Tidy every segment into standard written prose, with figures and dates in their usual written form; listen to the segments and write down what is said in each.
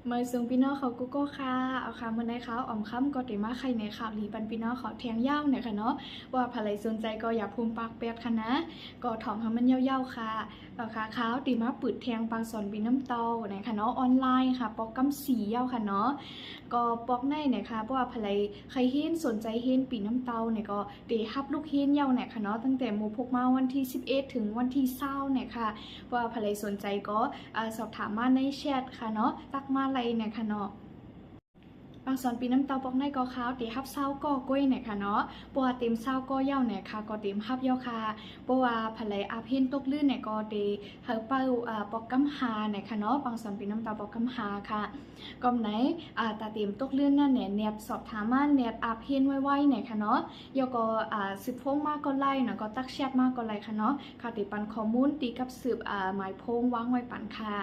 เมื่อซึ่งพี่น้องเขาก็ค่ะเอาค่ะเมื่อในเขาอ่อมค่ำก็ติมาใครในข่าวหลีปันพี่น้องเขาแทงยาวเนี่ยค่ะเนาะว่าภรรยสนใจก็อย่าภูมิปากเปียดค่ะนะก็ถ่อมให้มันยาวๆค่ะเอาค่ะเขาติมาปืดแทงปางสอนปีน้ำเตาเนี่ยค่ะเนาะออนไลน์ค่ะปอกกำสียาวค่ะเนาะก็ปอกในเนี่ยค่ะเพราะว่าภรรยใครเห็นสนใจเห็นปีน้ำเตาเนี่ยก็เดฮับลูกเห็นยาวเนี่ยค่ะเนาะตั้งแต่โมพกมาวันที่11ถึงวันที่20เนี่ยค่ะว่าภรรยสนใจก็สอบถามมาในแชทค่ะเนาะตักมาอะไรเนี่ยค่ะเนาะบางสอนปีน้ำเตาปอกในกอขาวตีฮับเศร้าก็ก้อยเนี่ยค่ะเนาะปัวเต็มเศร้าก็เย้าเนี่ยค่ะก็เต็มฮับเย้าค่ะปัวภรรยอาเพ่นตกลื่นเนี่ยก็เตเฮาเป้าปอกกำหาเนี่ยค่ะเนาะบางสอนปีน้ำเตาปอกกำหาค่ะก็ไหนตาเต็มตกลื่นนั่นเนี่ยเน็ตสอบถามมาเน็ตอาเพ่นไว้ๆเนี่ยค่ะเนาะยก็สืบพงมากก็ไล่เนาะก็ตักแชทมากก็ไล่ค่ะเนาะค่ะติปันข้อมูลตีกับสืบหมายพงวางไว้ปันค่ะ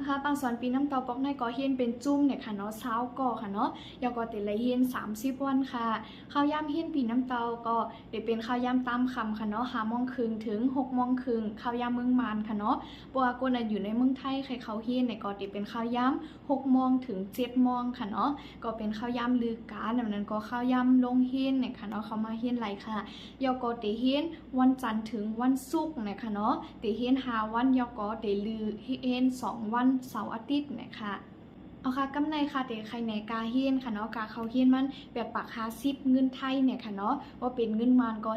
นะคะบางส่วนปีน้ำเตาปอกในก็เฮียนเป็นจุ่มเนี่ยค่ะเนาะเช้าก็ค่ะเนาะยาวก็ติดเลยเฮียน30วันค่ะข้าวย่ำเฮียนปีน้ำเตาก็เดี๋ยวเป็นข้าวย่ำตามคำค่ะเนาะ5 โมงครึ่งถึง6 โมงครึ่งข้าวย่ำเมืองมานค่ะเนาะปัวกวนอยู่ในเมืองไทยใครเขาเฮียนเนี่ยก็เดี๋ยวเป็นข้าวย่ำ6 โมงถึง7 โมงค่ะเนาะก็เป็นข้าวย่ำลือกาแบบนั้นก็ข้าวย่ำลงเฮียนเนี่ยค่ะเนาะเขามาเฮียนไรค่ะยาวก็เดี๋ยวเฮียนวันจันทร์ถึงวันศุกร์เนี่ยค่ะเนาะเดี๋ยวเฮียน5 วันยาวก็เดี๋ยวลือเฮียน2 วันเสาร์อาทิตย์นะคะเอาค่ะกำไรค่ะเด็กใครในกาเฮียนค่ะเนาะกาเขาเฮียนมันแบบปาก50เงินไทยเนี่ยค่ะเนาะว่าเป็นเงินมานก็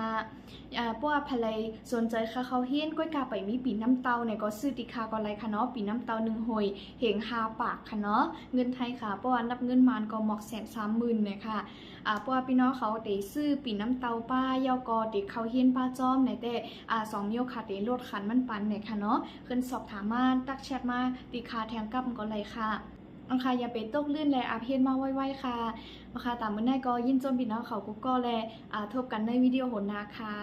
75,000พวกภรรยสนใจค่ะเขาเฮียนก้อยกาไปมีปีน้ำเตาเนี่ยก็ซื้อติคาก็ไรค่ะเนาะปีน้ำเตา1 หอยเหง5 ปากค่ะเนาะเงินไทยค่ะเพราะว่านับเงินมานก็หมอก130,000เนี่ยค่ะเพราะว่าพี่น้องเขาเตซื้อปีน้ำเตาป้ายอกอเด็กเขาเฮียนป้าจ้อมในแต่2 นิ้วค่ะเตรถขันมันปันเนี่ยค่ะเนาะขึ้นสอบถามมาตักแชทมาติคาแทงกับก็เลยค่ะอังคาอย่าไปตกลื่นแลอาเพียนมาไว้ๆค่ะอังคาตามมื้อหน้าก็ยินจนพี่น้องเขาก็แลทบกันในวิดีโอหน้าค่ะ